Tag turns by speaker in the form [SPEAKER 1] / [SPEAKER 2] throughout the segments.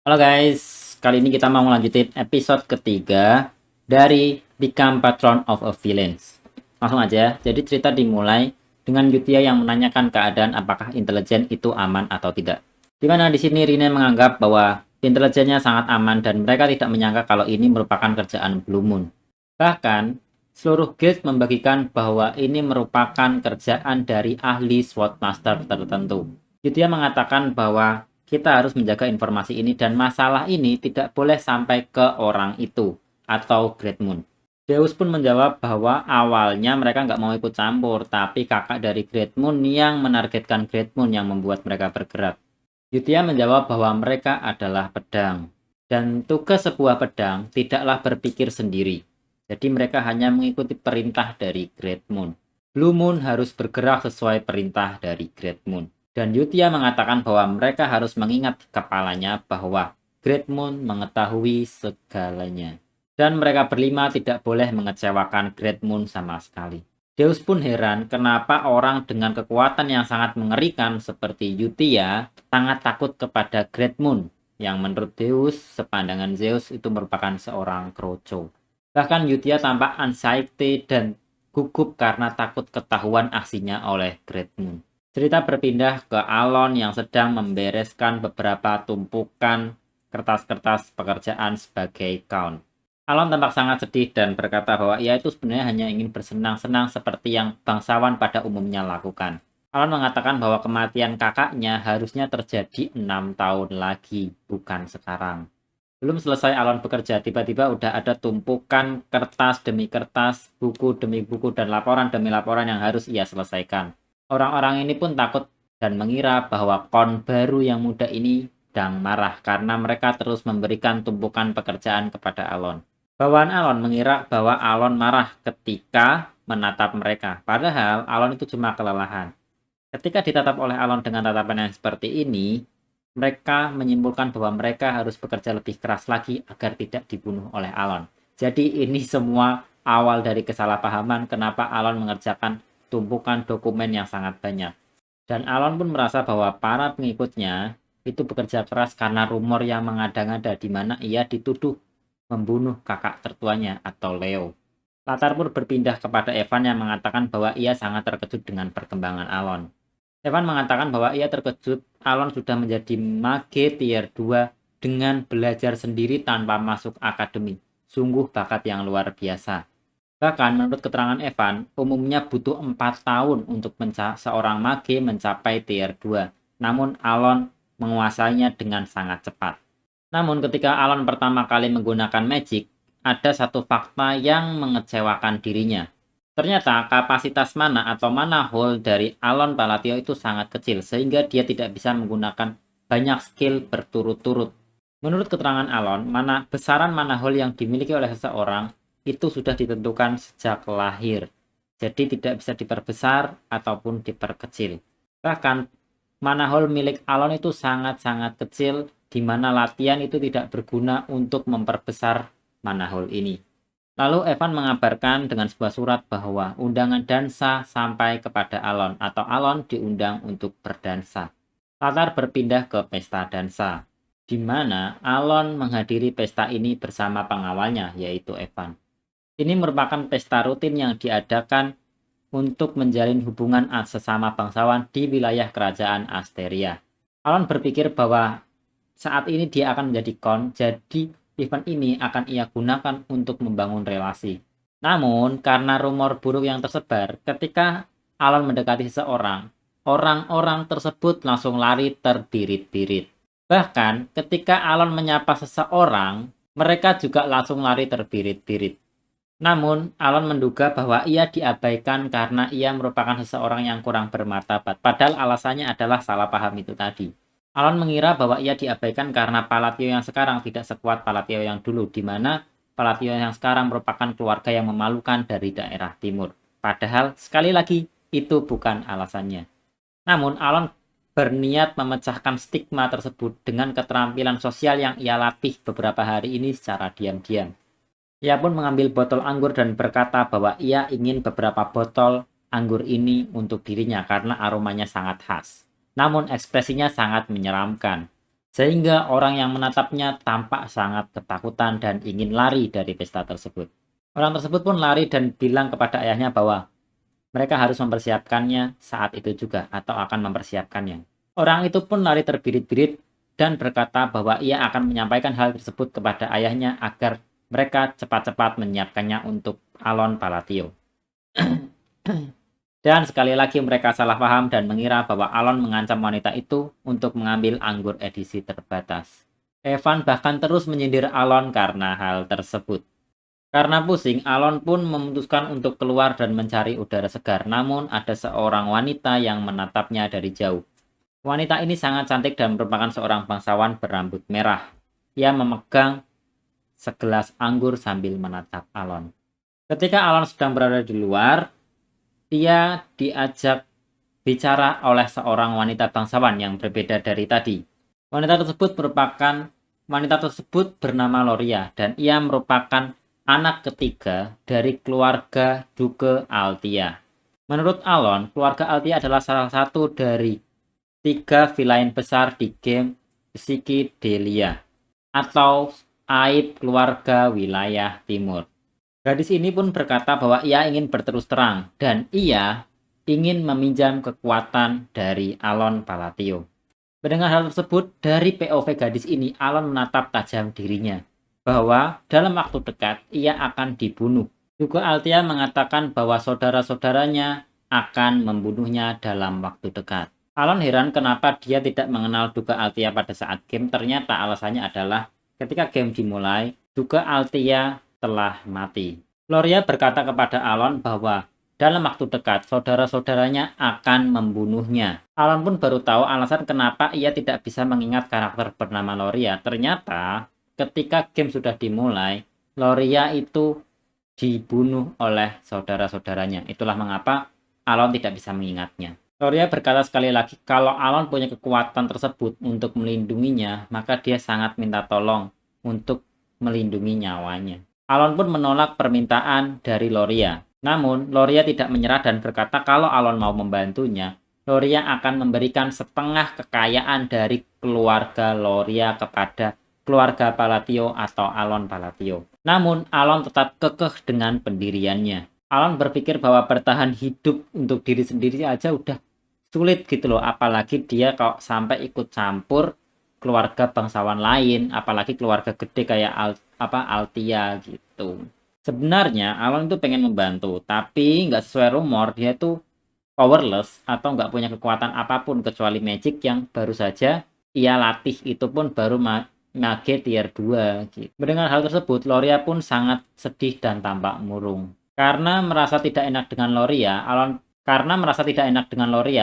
[SPEAKER 1] Halo guys, kali ini kita mau ngelanjutin episode ketiga dari Become Patron of a Villains. Langsung aja, jadi cerita dimulai dengan Yutia yang menanyakan keadaan apakah intelijen itu aman atau tidak. Dimana di sini Rine menganggap bahwa intelijennya sangat aman dan mereka tidak menyangka kalau ini merupakan kerjaan Blue Moon. Bahkan, seluruh guild membagikan bahwa ini merupakan kerjaan dari ahli SWOT Master tertentu. Yutia mengatakan bahwa kita harus menjaga informasi ini dan masalah ini tidak boleh sampai ke orang itu atau Great Moon. Zeus pun menjawab bahwa awalnya mereka nggak mau ikut campur, tapi kakak dari Great Moon yang menargetkan Great Moon yang membuat mereka bergerak. Yutia menjawab bahwa mereka adalah pedang. Dan tugas sebuah pedang tidaklah berpikir sendiri. Jadi mereka hanya mengikuti perintah dari Great Moon. Blue Moon harus bergerak sesuai perintah dari Great Moon. Dan Yutia mengatakan bahwa mereka harus mengingat kepalanya bahwa Great Moon mengetahui segalanya. Dan mereka berlima tidak boleh mengecewakan Great Moon sama sekali. Zeus pun heran kenapa orang dengan kekuatan yang sangat mengerikan seperti Yutia sangat takut kepada Great Moon, yang menurut Zeus, sepandangan Zeus itu merupakan seorang kroco. Bahkan Yutia tampak anxiety dan gugup karena takut ketahuan aksinya oleh Great Moon. Cerita berpindah ke Alon yang sedang membereskan beberapa tumpukan kertas-kertas pekerjaan sebagai count. Alon tampak sangat sedih dan berkata bahwa ia itu sebenarnya hanya ingin bersenang-senang seperti yang bangsawan pada umumnya lakukan. Alon mengatakan bahwa kematian kakaknya harusnya terjadi 6 tahun lagi, bukan sekarang. Belum selesai Alon bekerja, tiba-tiba udah ada tumpukan kertas demi kertas, buku demi buku, dan laporan demi laporan yang harus ia selesaikan. Orang-orang ini pun takut dan mengira bahwa kon baru yang muda ini sedang marah karena mereka terus memberikan tumpukan pekerjaan kepada Alon. Bawaan Alon mengira bahwa Alon marah ketika menatap mereka, padahal Alon itu cuma kelelahan. Ketika ditatap oleh Alon dengan tatapan yang seperti ini, mereka menyimpulkan bahwa mereka harus bekerja lebih keras lagi agar tidak dibunuh oleh Alon. Jadi ini semua awal dari kesalahpahaman kenapa Alon mengerjakan tumpukan dokumen yang sangat banyak. Dan Alon pun merasa bahwa para pengikutnya itu bekerja keras karena rumor yang mengada-ngada di mana ia dituduh membunuh kakak tertuanya atau Leo. Latar pun berpindah kepada Evan yang mengatakan bahwa ia sangat terkejut dengan perkembangan Alon. Evan mengatakan bahwa ia terkejut Alon sudah menjadi mage tier 2 dengan belajar sendiri tanpa masuk akademi. Sungguh bakat yang luar biasa. Bahkan menurut keterangan Evan, umumnya butuh 4 tahun untuk seorang mage mencapai tier 2. Namun Alon menguasainya dengan sangat cepat. Namun ketika Alon pertama kali menggunakan magic, ada satu fakta yang mengecewakan dirinya. Ternyata kapasitas mana atau mana hole dari Alon Palatio itu sangat kecil sehingga dia tidak bisa menggunakan banyak skill berturut-turut. Menurut keterangan Alon, besaran mana hole yang dimiliki oleh seseorang itu sudah ditentukan sejak lahir. Jadi tidak bisa diperbesar ataupun diperkecil. Bahkan mana hole milik Alon itu sangat-sangat kecil di mana latihan itu tidak berguna untuk memperbesar mana hole ini. Lalu Evan mengabarkan dengan sebuah surat bahwa undangan dansa sampai kepada Alon atau Alon diundang untuk berdansa. Latar berpindah ke pesta dansa, di mana Alon menghadiri pesta ini bersama pengawalnya yaitu Evan. Ini merupakan pesta rutin yang diadakan untuk menjalin hubungan sesama bangsawan di wilayah kerajaan Asteria. Alon berpikir bahwa saat ini dia akan menjadi kon, jadi event ini akan ia gunakan untuk membangun relasi. Namun, karena rumor buruk yang tersebar, ketika Alon mendekati seseorang, orang-orang tersebut langsung lari terbirit-birit. Bahkan, ketika Alon menyapa seseorang, mereka juga langsung lari terbirit-birit. Namun, Alon menduga bahwa ia diabaikan karena ia merupakan seseorang yang kurang bermartabat. Padahal alasannya adalah salah paham itu tadi. Alon mengira bahwa ia diabaikan karena Palatio yang sekarang tidak sekuat Palatio yang dulu, di mana Palatio yang sekarang merupakan keluarga yang memalukan dari daerah timur. Padahal, sekali lagi, itu bukan alasannya. Namun, Alon berniat memecahkan stigma tersebut dengan keterampilan sosial yang ia latih beberapa hari ini secara diam-diam. Ia pun mengambil botol anggur dan berkata bahwa ia ingin beberapa botol anggur ini untuk dirinya karena aromanya sangat khas. Namun ekspresinya sangat menyeramkan. sehingga orang yang menatapnya tampak sangat ketakutan dan ingin lari dari pesta tersebut. Orang tersebut pun lari dan bilang kepada ayahnya bahwa mereka harus mempersiapkannya saat itu juga atau akan mempersiapkannya. Orang itu pun lari terbirit-birit dan berkata bahwa ia akan menyampaikan hal tersebut kepada ayahnya agar mereka cepat-cepat menyiapkannya untuk Alon Palatio. Dan sekali lagi mereka salah paham dan mengira bahwa Alon mengancam wanita itu untuk mengambil anggur edisi terbatas. Evan bahkan terus menyindir Alon karena hal tersebut. Karena pusing, Alon pun memutuskan untuk keluar dan mencari udara segar. Namun ada seorang wanita yang menatapnya dari jauh. Wanita ini sangat cantik dan merupakan seorang bangsawan berambut merah. Ia memegang segelas anggur sambil menatap Alon. Ketika Alon sedang berada di luar, ia diajak bicara oleh seorang wanita bangsawan yang berbeda dari tadi. Wanita tersebut bernama Loria dan ia merupakan anak ketiga dari keluarga Duke Altia. Menurut Alon, keluarga Altia adalah salah satu dari 3 vilain besar di game Psychedelia atau aib keluarga wilayah timur. Gadis ini pun berkata bahwa ia ingin berterus terang dan ia ingin meminjam kekuatan dari Alon Palatio. Mendengar hal tersebut, dari POV gadis ini, Alon menatap tajam dirinya bahwa dalam waktu dekat ia akan dibunuh. Juga Altia mengatakan bahwa saudara-saudaranya akan membunuhnya dalam waktu dekat. Alon heran kenapa dia tidak mengenal Duga Altia pada saat game. Ternyata alasannya adalah ketika game dimulai, Duga Altia telah mati. Loria berkata kepada Alon bahwa dalam waktu dekat saudara-saudaranya akan membunuhnya. Alon pun baru tahu alasan kenapa ia tidak bisa mengingat karakter bernama Loria. Ternyata ketika game sudah dimulai, Loria itu dibunuh oleh saudara-saudaranya. Itulah mengapa Alon tidak bisa mengingatnya. Loria berkata sekali lagi, kalau Alon punya kekuatan tersebut untuk melindunginya, maka dia sangat minta tolong untuk melindungi nyawanya. Alon pun menolak permintaan dari Loria. Namun, Loria tidak menyerah dan berkata kalau Alon mau membantunya, Loria akan memberikan setengah kekayaan dari keluarga Loria kepada keluarga Palatio atau Alon Palatio. Namun, Alon tetap kekeh dengan pendiriannya. Alon berpikir bahwa bertahan hidup untuk diri sendiri aja udah sulit gitu loh, apalagi dia kalau sampai ikut campur keluarga bangsawan lain, apalagi keluarga gede kayak Altia gitu. Sebenarnya Alon itu pengen membantu, tapi nggak sesuai rumor, dia tuh powerless atau nggak punya kekuatan apapun kecuali magic yang baru saja ia latih, itu pun baru mage tier 2 gitu. Mendengar hal tersebut, Loria pun sangat sedih dan tampak murung. Karena merasa tidak enak dengan Loria,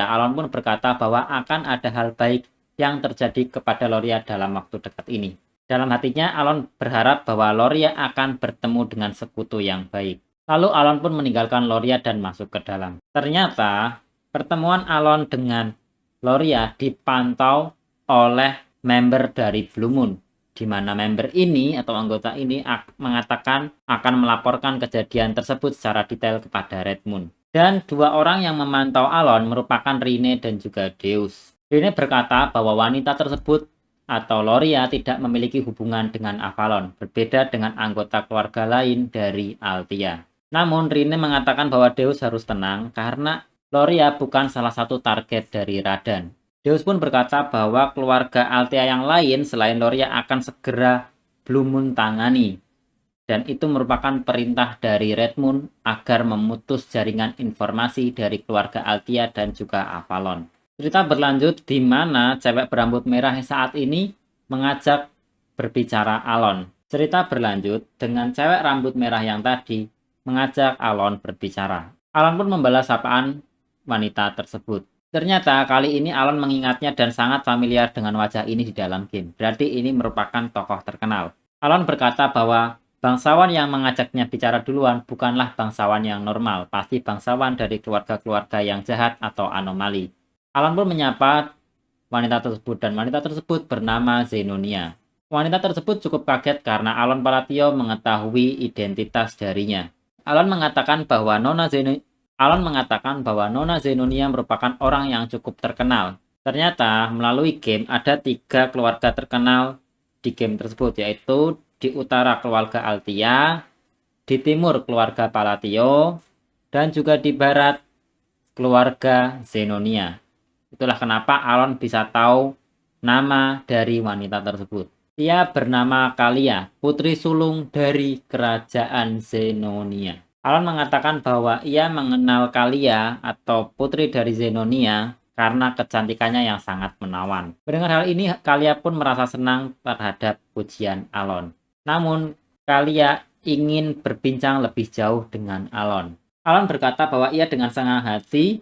[SPEAKER 1] Alon pun berkata bahwa akan ada hal baik yang terjadi kepada Loria dalam waktu dekat ini. Dalam hatinya, Alon berharap bahwa Loria akan bertemu dengan sekutu yang baik. Lalu Alon pun meninggalkan Loria dan masuk ke dalam. Ternyata, pertemuan Alon dengan Loria dipantau oleh member dari Blue Moon, di mana member ini atau anggota ini mengatakan akan melaporkan kejadian tersebut secara detail kepada Red Moon. Dan 2 orang yang memantau Alon merupakan Rine dan juga Deus. Rine berkata bahwa wanita tersebut atau Loria tidak memiliki hubungan dengan Avalon, berbeda dengan anggota keluarga lain dari Altia. Namun Rine mengatakan bahwa Deus harus tenang karena Loria bukan salah satu target dari Radan. Deus pun berkata bahwa keluarga Altia yang lain selain Loria akan segera Blue Moon tangani. Dan itu merupakan perintah dari Red Moon agar memutus jaringan informasi dari keluarga Altia dan juga Avalon. Cerita berlanjut di mana cewek berambut merah saat ini mengajak berbicara Alon. Cerita berlanjut dengan cewek rambut merah yang tadi mengajak Alon berbicara. Alon pun membalas sapaan wanita tersebut. Ternyata kali ini Alon mengingatnya dan sangat familiar dengan wajah ini di dalam game. Berarti ini merupakan tokoh terkenal. Alon berkata bahwa bangsawan yang mengajaknya bicara duluan bukanlah bangsawan yang normal, pasti bangsawan dari keluarga-keluarga yang jahat atau anomali. Alon pun menyapa wanita tersebut dan wanita tersebut bernama Zenonia. Wanita tersebut cukup kaget karena Alon Palatio mengetahui identitas darinya. Alon mengatakan bahwa Nona Zenonia merupakan orang yang cukup terkenal Ternyata melalui game ada 3 keluarga terkenal di game tersebut, yaitu di utara keluarga Altia, di timur keluarga Palatio, dan juga di barat keluarga Zenonia. Itulah kenapa Alon bisa tahu nama dari wanita tersebut. Ia bernama Kalia, putri sulung dari kerajaan Zenonia. Alon mengatakan bahwa ia mengenal Kalia atau putri dari Zenonia karena kecantikannya yang sangat menawan. Mendengar hal ini, Kalia pun merasa senang terhadap pujian Alon. Namun, Kalia ingin berbincang lebih jauh dengan Alon. Alon berkata bahwa ia dengan senang hati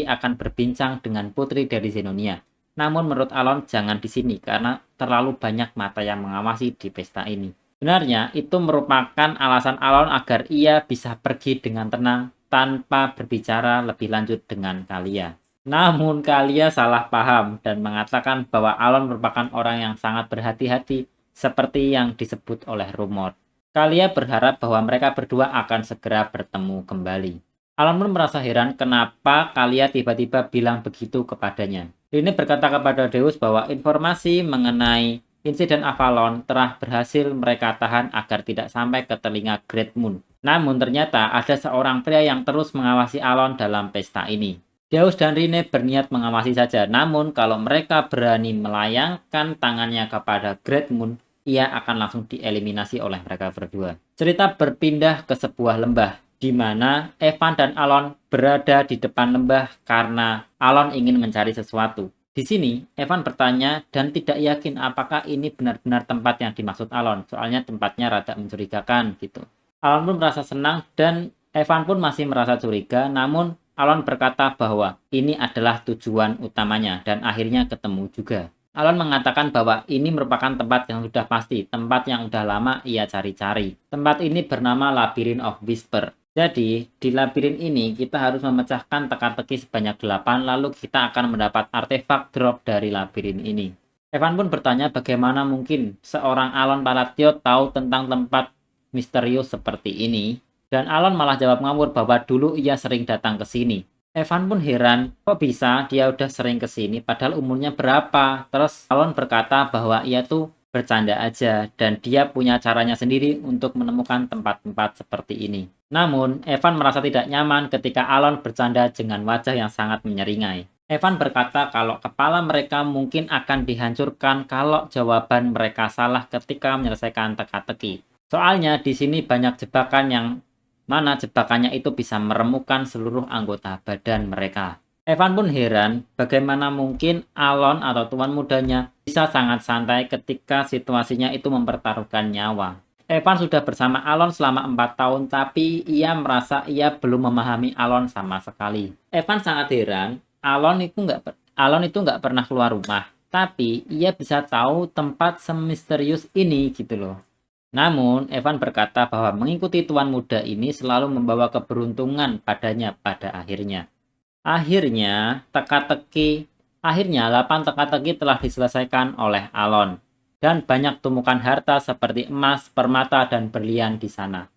[SPEAKER 1] akan berbincang dengan putri dari Zenonia. Namun menurut Alon jangan di sini karena terlalu banyak mata yang mengawasi di pesta ini. Sebenarnya itu merupakan alasan Alon agar ia bisa pergi dengan tenang tanpa berbicara lebih lanjut dengan Kalia. Namun Kalia salah paham dan mengatakan bahwa Alon merupakan orang yang sangat berhati-hati seperti yang disebut oleh rumor. Kalia berharap bahwa mereka berdua akan segera bertemu kembali. Alon pun merasa heran kenapa Kalia tiba-tiba bilang begitu kepadanya. Rine berkata kepada Deus bahwa informasi mengenai insiden Avalon telah berhasil mereka tahan agar tidak sampai ke telinga Great Moon. Namun ternyata ada seorang pria yang terus mengawasi Alon dalam pesta ini. Deus dan Rine berniat mengawasi saja, namun kalau mereka berani melayangkan tangannya kepada Great Moon, ia akan langsung dieliminasi oleh mereka berdua. Cerita berpindah ke sebuah lembah, di mana Evan dan Alon berada di depan lembah karena Alon ingin mencari sesuatu. Di sini, Evan bertanya dan tidak yakin apakah ini benar-benar tempat yang dimaksud Alon, soalnya tempatnya rada mencurigakan gitu. Alon pun merasa senang dan Evan pun masih merasa curiga, namun Alon berkata bahwa ini adalah tujuan utamanya dan akhirnya ketemu juga. Alon mengatakan bahwa ini merupakan tempat yang sudah pasti, tempat yang sudah lama ia cari-cari. Tempat ini bernama Labyrinth of Whisper. Jadi, di labirin ini kita harus memecahkan teka-teki sebanyak 8, lalu kita akan mendapat artefak drop dari labirin ini. Evan pun bertanya bagaimana mungkin seorang Alon Palatio tahu tentang tempat misterius seperti ini, dan Alon malah jawab ngawur bahwa dulu ia sering datang ke sini. Evan pun heran, kok bisa dia udah sering ke sini padahal umurnya berapa? Terus Alon berkata bahwa ia tuh bercanda aja dan dia punya caranya sendiri untuk menemukan tempat-tempat seperti ini. Namun, Evan merasa tidak nyaman ketika Alon bercanda dengan wajah yang sangat menyeringai. Evan berkata kalau kepala mereka mungkin akan dihancurkan kalau jawaban mereka salah ketika menyelesaikan teka-teki. Soalnya di sini banyak jebakan yang mana jebakannya itu bisa meremukkan seluruh anggota badan mereka. Evan pun heran bagaimana mungkin Alon atau tuan mudanya bisa sangat santai ketika situasinya itu mempertaruhkan nyawa. Evan sudah bersama Alon selama 4 tahun tapi ia merasa ia belum memahami Alon sama sekali. Evan sangat heran, Alon itu nggak pernah keluar rumah, tapi ia bisa tahu tempat semisterius ini gitu loh. Namun, Evan berkata bahwa mengikuti tuan muda ini selalu membawa keberuntungan padanya pada akhirnya. Akhirnya 8 teka-teki telah diselesaikan oleh Alon. Dan banyak tumpukan harta seperti emas, permata, dan berlian di sana.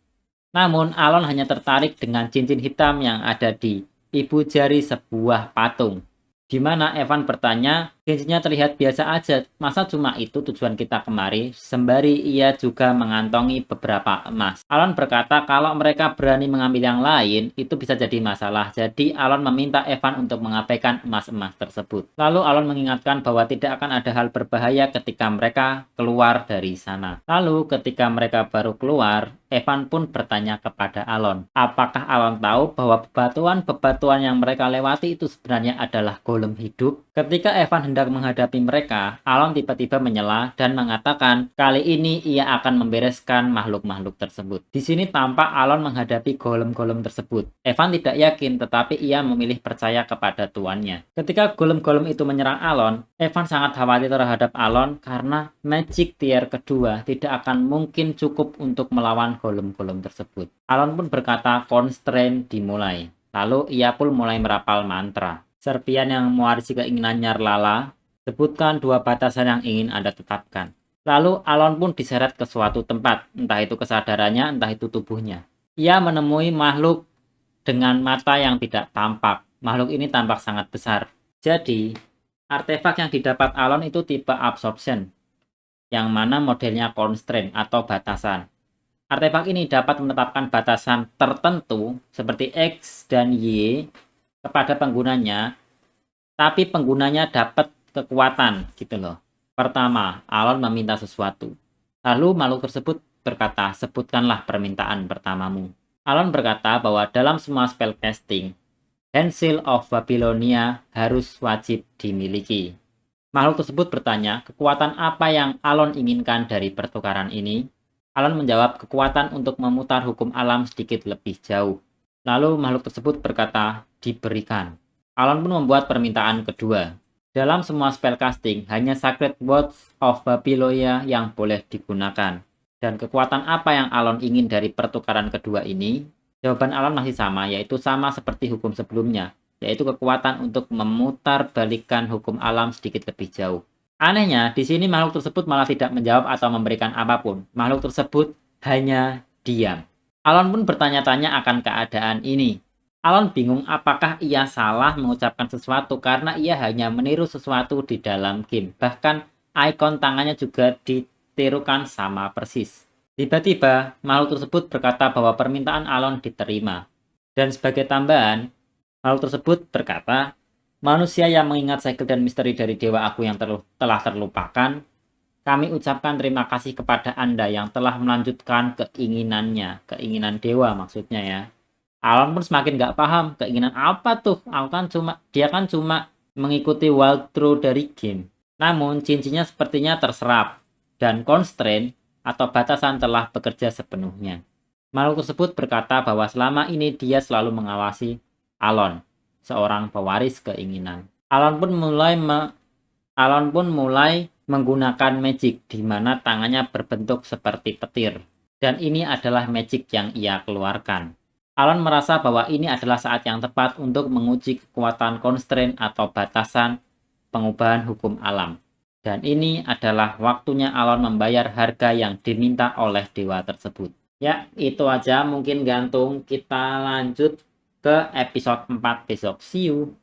[SPEAKER 1] Namun, Alon hanya tertarik dengan cincin hitam yang ada di ibu jari sebuah patung. Di mana Evan bertanya, cincinnya terlihat biasa aja, masa cuma itu tujuan kita kemari? Sembari ia juga mengantongi beberapa emas. Alon berkata kalau mereka berani mengambil yang lain, itu bisa jadi masalah. Jadi Alon meminta Evan untuk mengabaikan emas-emas tersebut. Lalu Alon mengingatkan bahwa tidak akan ada hal berbahaya ketika mereka keluar dari sana. Lalu ketika mereka baru keluar, Evan pun bertanya kepada Alon, apakah Alon tahu bahwa bebatuan-bebatuan yang mereka lewati itu sebenarnya adalah golem hidup? Ketika Evan hendak menghadapi mereka, Alon tiba-tiba menyela dan mengatakan kali ini ia akan membereskan makhluk-makhluk tersebut. Di sini tampak Alon menghadapi golem-golem tersebut. Evan tidak yakin, tetapi ia memilih percaya kepada tuannya. Ketika golem-golem itu menyerang Alon, Evan sangat khawatir terhadap Alon karena magic tier kedua tidak akan mungkin cukup untuk melawan golem-golem tersebut. Alon pun berkata constraint dimulai. Lalu ia pun mulai merapal mantra. Serpian yang mewarisi keinginan Nyarlala, sebutkan 2 batasan yang ingin Anda tetapkan. Lalu Alon pun diseret ke suatu tempat, entah itu kesadarannya, entah itu tubuhnya. Ia menemui makhluk dengan mata yang tidak tampak. makhluk ini tampak sangat besar. Jadi, artefak yang didapat Alon itu tipe absorption, yang mana modelnya constraint atau batasan. Artefak ini dapat menetapkan batasan tertentu seperti X dan Y kepada penggunanya, tapi penggunanya dapat kekuatan gitu loh. Pertama, Alon meminta sesuatu. Lalu makhluk tersebut berkata, sebutkanlah permintaan pertamamu. Alon berkata bahwa dalam semua spellcasting, Hand Seal of Babylonia harus wajib dimiliki. Makhluk tersebut bertanya, kekuatan apa yang Alon inginkan dari pertukaran ini? Alon menjawab, kekuatan untuk memutar hukum alam sedikit lebih jauh. Lalu makhluk tersebut berkata, diberikan. Alon pun membuat permintaan kedua. Dalam semua spellcasting, hanya Sacred Words of Babylonia yang boleh digunakan. Dan kekuatan apa yang Alon ingin dari pertukaran kedua ini? Jawaban Alon masih sama, yaitu sama seperti hukum sebelumnya, yaitu kekuatan untuk memutar balikan hukum alam sedikit lebih jauh. Anehnya, di sini makhluk tersebut malah tidak menjawab atau memberikan apapun. Makhluk tersebut hanya diam. Alon pun bertanya-tanya akan keadaan ini. Alon bingung apakah ia salah mengucapkan sesuatu karena ia hanya meniru sesuatu di dalam game. Bahkan ikon tangannya juga ditirukan sama persis. Tiba-tiba, makhluk tersebut berkata bahwa permintaan Alon diterima. Dan sebagai tambahan, makhluk tersebut berkata, manusia yang mengingat segel dan misteri dari dewa aku yang telah terlupakan, kami ucapkan terima kasih kepada Anda yang telah melanjutkan keinginannya. Keinginan dewa maksudnya ya. Alon pun semakin gak paham, keinginan apa tuh? Dia kan cuma mengikuti walkthrough dari game. Namun, cincinnya sepertinya terserap. Dan constraint atau batasan telah bekerja sepenuhnya. Makhluk tersebut berkata bahwa selama ini dia selalu mengawasi Alon, seorang pewaris keinginan. Alon pun mulai menggunakan magic di mana tangannya berbentuk seperti petir. Dan ini adalah magic yang ia keluarkan. Alon merasa bahwa ini adalah saat yang tepat untuk menguji kekuatan constraint atau batasan pengubahan hukum alam. Dan ini adalah waktunya Alon membayar harga yang diminta oleh dewa tersebut. Ya, itu aja mungkin gantung. Kita lanjut ke episode 4 besok. See you!